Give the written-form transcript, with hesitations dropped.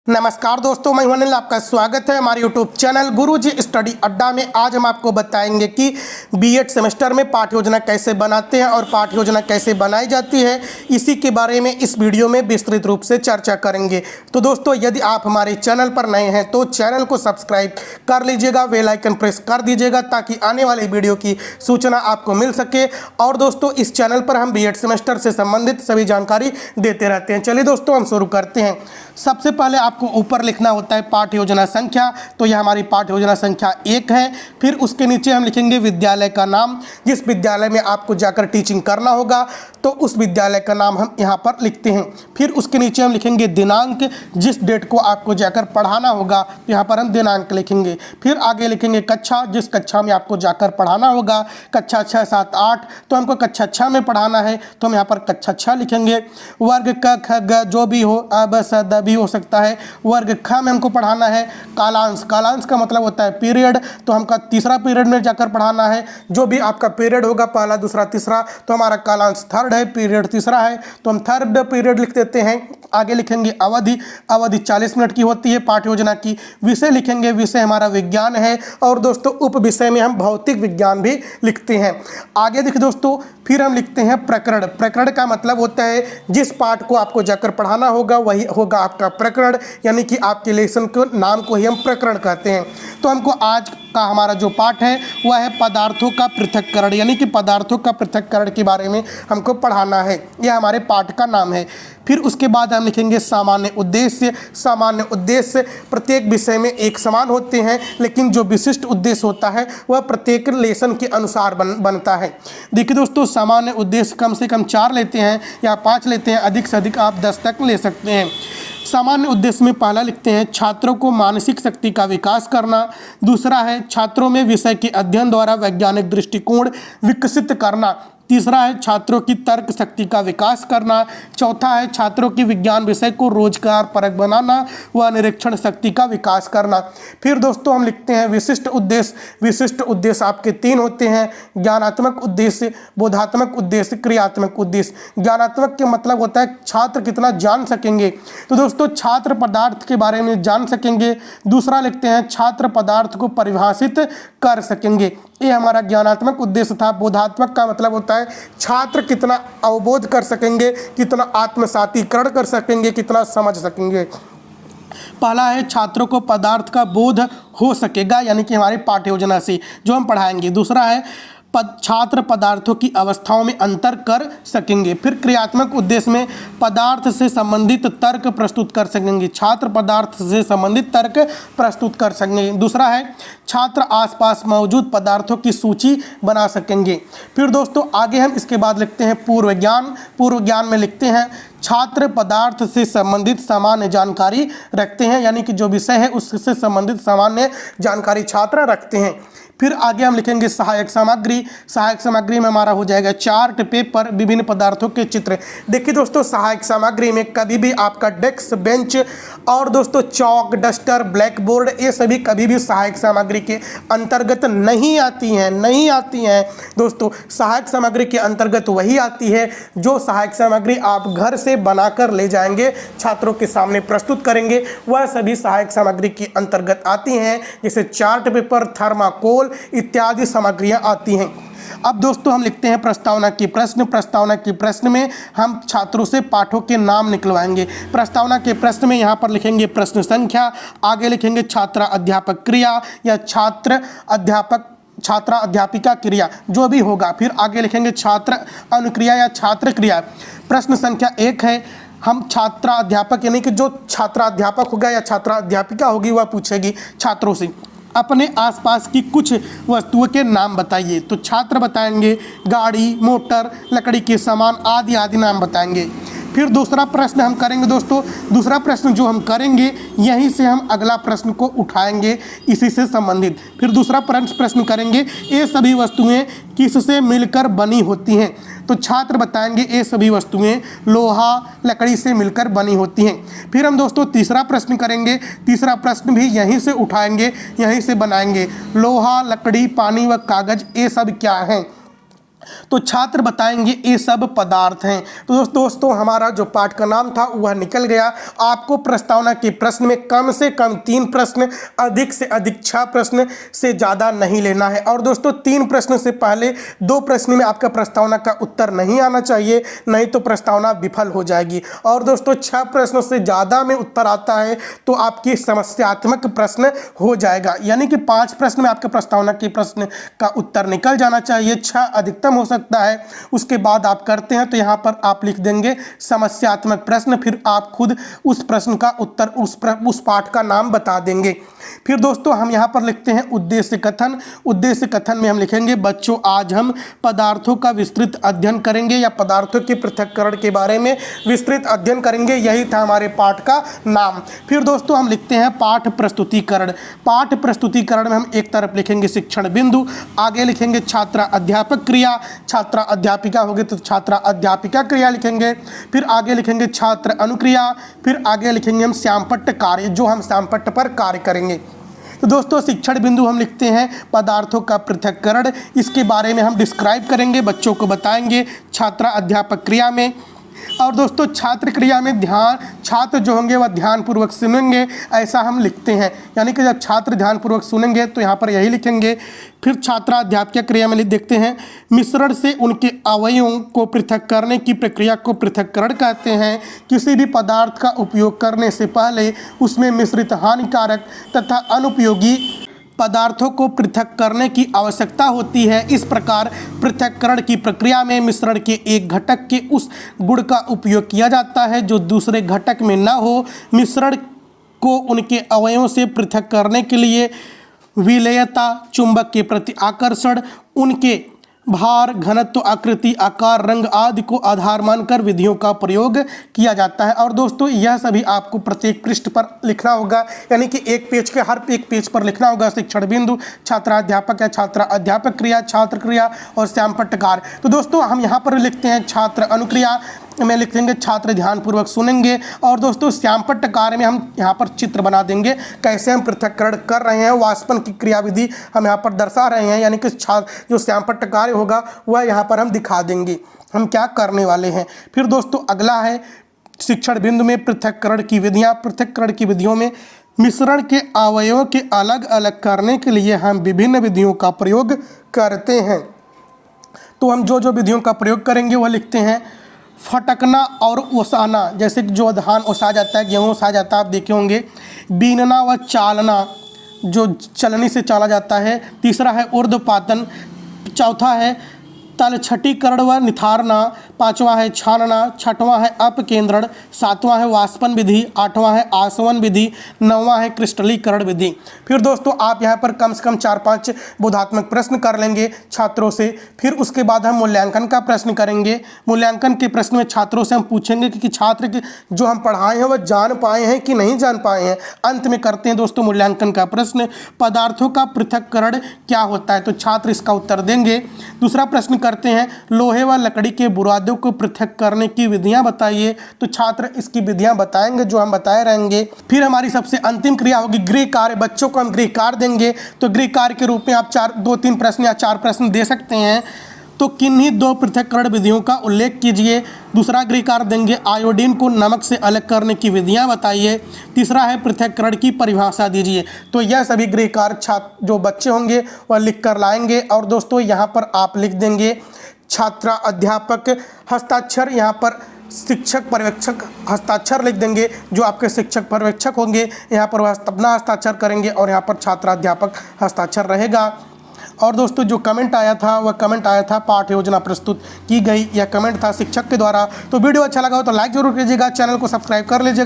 नमस्कार दोस्तों, मैं अनिल, आपका स्वागत है हमारे YouTube चैनल गुरुजी स्टडी अड्डा में। आज हम आपको बताएंगे कि बीएड सेमेस्टर में पाठ्य योजना कैसे बनाते हैं और पाठ्य योजना कैसे बनाई जाती है। इसी के बारे में इस वीडियो में विस्तृत रूप से चर्चा करेंगे। तो दोस्तों, यदि आप हमारे चैनल पर नए हैं तो चैनल को सब्सक्राइब कर लीजिएगा, बेल आइकन प्रेस कर दीजिएगा ताकि आने वाले वीडियो की सूचना आपको मिल सके। और दोस्तों, इस चैनल पर हम बीएड सेमेस्टर से संबंधित सभी जानकारी देते रहते हैं। चलिए दोस्तों, हम शुरू करते हैं। सबसे पहले आपको ऊपर लिखना होता है पाठ्य योजना संख्या, तो यह हमारी पाठ्य योजना संख्या 1 है। फिर उसके नीचे हम लिखेंगे विद्यालय का नाम, जिस विद्यालय में आपको जाकर टीचिंग करना होगा तो उस विद्यालय का नाम हम यहाँ पर लिखते हैं। फिर उसके नीचे हम लिखेंगे दिनांक, जिस डेट को आपको जाकर पढ़ाना होगा तो यहाँ पर हम दिनांक लिखेंगे। फिर आगे लिखेंगे कक्षा, जिस कक्षा में आपको जाकर पढ़ाना होगा। कक्षा 6, 7, 8 तो हमको कक्षा 6 में पढ़ाना है तो हम यहाँ पर कक्षा 6 लिखेंगे। वर्ग क, ख, ग जो भी हो, अ, ब, स, द भी हो सकता है। वर्ग ख में हमको पढ़ाना है। कालांश, कालांश का मतलब होता है पीरियड, तो हमका तीसरा पीरियड में जाकर पढ़ाना है। जो भी आपका पीरियड होगा, पहला, दूसरा, तीसरा, तो हमारा कालांश थर्ड है, पीरियड तीसरा है तो हम थर्ड पीरियड लिख देते हैं। आगे लिखेंगे अवधि, अवधि 40 मिनट की होती है पाठ्य योजना की। विषय लिखेंगे, विषय हमारा विज्ञान है। और दोस्तों, उप विषय में हम भौतिक विज्ञान भी लिखते हैं। आगे देखिए दोस्तों, फिर हम लिखते हैं प्रकरण। प्रकरण का मतलब होता है जिस पाठ को आपको जाकर पढ़ाना होगा वही होगा आपका प्रकरण, यानी कि आपके लेसन के नाम को ही हम प्रकरण कहते हैं। तो हमको आज का हमारा जो पाठ है वह है पदार्थों का पृथक्करण, यानी कि पदार्थों का पृथक्करण के बारे में हमको पढ़ाना है। यह हमारे पाठ का नाम है। फिर उसके बाद हम लिखेंगे सामान्य उद्देश्य। सामान्य उद्देश्य प्रत्येक विषय में एक समान होते हैं, लेकिन जो विशिष्ट उद्देश्य होता है वह प्रत्येक लेसन के अनुसार बनता है। देखिए दोस्तों, सामान्य उद्देश्य कम से कम 4 लेते हैं या 5 लेते हैं, अधिक से अधिक आप 10 तक ले सकते हैं। सामान्य उद्देश्य में पहला लिखते हैं छात्रों को मानसिक शक्ति का विकास करना। दूसरा है छात्रों में विषय के अध्ययन द्वारा वैज्ञानिक दृष्टिकोण विकसित करना। तीसरा है छात्रों की तर्क शक्ति का विकास करना। चौथा है छात्रों की विज्ञान विषय को रोजगार परक बनाना व निरीक्षण शक्ति का विकास करना। फिर दोस्तों, हम लिखते हैं विशिष्ट उद्देश्य। विशिष्ट उद्देश्य आपके 3 होते हैं, ज्ञानात्मक उद्देश्य, बोधात्मक उद्देश्य, क्रियात्मक उद्देश्य। ज्ञानात्मक के मतलब होता है छात्र कितना जान सकेंगे, तो दोस्तों छात्र पदार्थ के बारे में जान सकेंगे। दूसरा लिखते हैं छात्र पदार्थ को परिभाषित कर सकेंगे, ये हमारा ज्ञानात्मक उद्देश्य था। बोधात्मक का मतलब होता है छात्र कितना अवबोध कर सकेंगे, कितना आत्मसातीकरण कर सकेंगे, कितना समझ सकेंगे। पहला है छात्रों को पदार्थ का बोध हो सकेगा, यानी कि हमारे पाठ्य योजना से जो हम पढ़ाएंगे। दूसरा है छात्र पदार्थों की अवस्थाओं में अंतर कर सकेंगे। फिर क्रियात्मक उद्देश्य में पदार्थ से संबंधित तर्क प्रस्तुत कर सकेंगे। छात्र पदार्थ से संबंधित तर्क प्रस्तुत कर सकेंगे। दूसरा है छात्र आसपास मौजूद पदार्थों की सूची बना सकेंगे। फिर दोस्तों, आगे हम इसके बाद लिखते हैं पूर्व ज्ञान। पूर्व ज्ञान में लिखते हैं छात्र पदार्थ से संबंधित सामान्य जानकारी रखते हैं, यानी कि जो विषय है उससे संबंधित सामान्य जानकारी छात्र रखते हैं। फिर आगे हम लिखेंगे सहायक सामग्री। सहायक सामग्री में हमारा हो जाएगा चार्ट, पेपर, विभिन्न पदार्थों के चित्र। देखिए दोस्तों, सहायक सामग्री में कभी भी आपका डेस्क, बेंच और दोस्तों चौक, डस्टर, ब्लैक बोर्ड, ये सभी कभी भी सहायक सामग्री के अंतर्गत नहीं आती हैं। दोस्तों, सहायक सामग्री के अंतर्गत वही आती है जो सहायक सामग्री आप घर से बनाकर ले जाएंगे, छात्रों के सामने प्रस्तुत करेंगे, वह सभी सहायक सामग्री के अंतर्गत आती हैं। जैसे चार्ट पेपर, थर्माकोल इत्यादि सामग्रियां आती हैं। अब दोस्तों, हम लिखते हैं प्रस्तावना के प्रश्न। प्रस्तावना के प्रश्न में हम छात्रों से पाठों के नाम निकलवाएंगे। प्रस्तावना के प्रश्न में यहाँ पर लिखेंगे प्रश्न संख्या, आगे लिखेंगे छात्रा अध्यापक क्रिया या छात्र अध्यापिका क्रिया, जो भी होगा। फिर आगे लिखेंगे छात्र अनुक्रिया या छात्र क्रिया। प्रश्न संख्या 1 है, हम छात्रा अध्यापक, यानी कि जो छात्रा अध्यापक होगा या छात्रा अध्यापिका होगी वह पूछेगी छात्रों से अपने आसपास की कुछ वस्तुओं के नाम बताइए। तो छात्र बताएंगे गाड़ी, मोटर, लकड़ी के सामान आदि आदि नाम बताएंगे। फिर दूसरा प्रश्न हम करेंगे दोस्तों, दूसरा प्रश्न जो हम करेंगे यहीं से हम अगला प्रश्न को उठाएंगे इसी से संबंधित। फिर दूसरा प्रश्न करेंगे ये सभी वस्तुएं किससे मिलकर बनी होती हैं। तो छात्र बताएंगे ये सभी वस्तुएं लोहा, लकड़ी से मिलकर बनी होती हैं। फिर हम दोस्तों तीसरा प्रश्न करेंगे। तीसरा प्रश्न भी यहीं से उठाएंगे, यहीं से बनाएंगे। लोहा, लकड़ी, पानी व कागज ये सब क्या हैं। तो छात्र बताएंगे ये सब पदार्थ हैं। तो दोस्तों हमारा जो पाठ का नाम था वह निकल गया। आपको प्रस्तावना के प्रश्न में कम से कम 3 प्रश्न, अधिक से अधिक 6 प्रश्न से ज़्यादा नहीं लेना है। और दोस्तों 3 प्रश्न से पहले 2 प्रश्न में आपका प्रस्तावना का उत्तर नहीं आना चाहिए, नहीं तो प्रस्तावना विफल हो जाएगी। और दोस्तों 6 प्रश्नों से ज़्यादा में उत्तर आता है तो आपकी समस्यात्मक प्रश्न हो जाएगा, यानी कि 5 प्रश्न में आपके प्रस्तावना के प्रश्न का उत्तर निकल जाना चाहिए, 6 अधिकतम हो सकता है। उसके बाद आप करते हैं तो यहाँ पर आप लिख देंगे समस्यात्मक प्रश्न, फिर आप खुद उस प्रश्न का उत्तर उस पाठ का नाम बता देंगे। फिर दोस्तों हम यहाँ पर लिखते हैं उद्देश्य कथन। उद्देश्य कथन में हम लिखेंगे बच्चों आज हम पदार्थों का विस्तृत अध्ययन करेंगे या पदार्थों के पृथक्करण के बारे में विस्तृत अध्ययन करेंगे, यही था हमारे पाठ का नाम। फिर दोस्तों हम लिखते हैं पाठ प्रस्तुतिकरण। पाठ प्रस्तुतिकरण में हम एक तरफ लिखेंगे शिक्षण बिंदु, आगे लिखेंगे छात्रा अध्यापक क्रिया, छात्रा अध्यापिका होगी तो छात्रा अध्यापिका क्रिया लिखेंगे, फिर आगे लिखेंगे छात्र अनुक्रिया, फिर आगे लिखेंगे हम श्यामपट्ट कार्य, जो हम श्यामपट्ट पर कार्य करेंगे। तो दोस्तों शिक्षण बिंदु हम लिखते हैं पदार्थों का पृथक्करण, इसके बारे में हम डिस्क्राइब करेंगे, बच्चों को बताएंगे छात्रा अध्यापक क्रिया में। और दोस्तों छात्र क्रिया में छात्र जो होंगे वह ध्यानपूर्वक सुनेंगे, ऐसा हम लिखते हैं, यानी कि जब छात्र ध्यानपूर्वक सुनेंगे तो यहाँ पर यही लिखेंगे। फिर छात्रा अध्यापक क्रिया में लिख देखते हैं मिश्रण से उनके अवयवों को पृथक करने की प्रक्रिया को पृथक्करण कहते हैं। किसी भी पदार्थ का उपयोग करने से पहले उसमें मिश्रित हानिकारक तथा अनुपयोगी पदार्थों को पृथक करने की आवश्यकता होती है। इस प्रकार पृथक्करण की प्रक्रिया में मिश्रण के एक घटक के उस गुण का उपयोग किया जाता है जो दूसरे घटक में न हो। मिश्रण को उनके अवयवों से पृथक करने के लिए विलेयता, चुंबक के प्रति आकर्षण, उनके भार, घनत्व, आकृति, आकार, रंग आदि को आधार मानकर विधियों का प्रयोग किया जाता है। और दोस्तों यह सभी आपको प्रत्येक पृष्ठ पर लिखना होगा, यानी कि एक पेज के हर एक पेज पर लिखना होगा शिक्षण बिंदु, छात्रा अध्यापक या छात्रा अध्यापक क्रिया, छात्र क्रिया और श्यामपट्ट कार्य। तो दोस्तों हम यहाँ पर लिखते हैं छात्र अनुक्रिया में लिख देंगे छात्र ध्यानपूर्वक सुनेंगे। और दोस्तों श्यामपट्ट कार्य में हम यहाँ पर चित्र बना देंगे कैसे हम पृथक्करण कर रहे हैं, वाष्पन की क्रियाविधि हम यहाँ पर दर्शा रहे हैं, यानी कि जो श्यामपट्ट कार्य होगा वह यहाँ पर हम दिखा देंगे हम क्या करने वाले हैं। फिर दोस्तों अगला है शिक्षण बिंदु में पृथक्करण की विधियाँ। पृथक्करण की विधियों में मिश्रण के अवयवों के अलग अलग करने के लिए हम विभिन्न विधियों का प्रयोग करते हैं। तो हम जो विधियों का प्रयोग करेंगे वह लिखते हैं फटकना और ओसाना, जैसे कि जो धान ओसा जाता है, गेहूँ ओसा जाता है, आप देखे होंगे। बीनना व चालना, जो चलनी से चाला जाता है। तीसरा है ऊर्ध्वपातन। चौथा है तलछटीकरण व निथारना। पांचवा है छानना। छठवां है अपकेंद्रण। सातवां है वाष्पन विधि। आठवां है आसवन विधि। नौवां है क्रिस्टलीकरण विधि। फिर दोस्तों आप यहाँ पर कम से कम 4-5 बोधात्मक प्रश्न कर लेंगे छात्रों से। फिर उसके बाद हम मूल्यांकन का प्रश्न करेंगे। मूल्यांकन के प्रश्न में छात्रों से हम पूछेंगे कि छात्र के जो हम पढ़ाए हैं वह जान पाए हैं कि नहीं जान पाए हैं। अंत में करते हैं दोस्तों मूल्यांकन का प्रश्न, पदार्थों का पृथक्करण क्या होता है, तो छात्र इसका उत्तर देंगे। दूसरा प्रश्न करते हैं लोहे व लकड़ी के बुरादों को पृथक करने की विधियां बताइए, तो छात्र इसकी विधियां बताएंगे जो हम बताए रहेंगे। फिर हमारी सबसे अंतिम क्रिया होगी गृह कार्य। बच्चों को हम गृह कार्य देंगे, तो गृह कार्य के रूप में आप 2-3 प्रश्न या 4 प्रश्न दे सकते हैं। तो किन्हीं 2 पृथक्करण विधियों का उल्लेख कीजिए। दूसरा गृह कार्य देंगे आयोडीन को नमक से अलग करने की विधियां बताइए। तीसरा है पृथक्करण की परिभाषा दीजिए। तो यह सभी गृह कार्य छात्र जो बच्चे होंगे वह लिख कर लाएंगे। और दोस्तों यहाँ पर आप लिख देंगे छात्रा अध्यापक हस्ताक्षर, यहाँ पर शिक्षक पर्यवेक्षक हस्ताक्षर लिख देंगे। जो आपके शिक्षक पर्यवेक्षक होंगे यहाँ पर वह अपना हस्ताक्षर करेंगे और यहाँ पर छात्रा अध्यापक हस्ताक्षर रहेगा। और दोस्तों जो कमेंट आया था वह कमेंट आया था पाठ योजना प्रस्तुत की गई, यह कमेंट था शिक्षक के द्वारा। तो वीडियो अच्छा लगा हो तो लाइक जरूर कीजिएगा, चैनल को सब्सक्राइब कर लीजिएगा।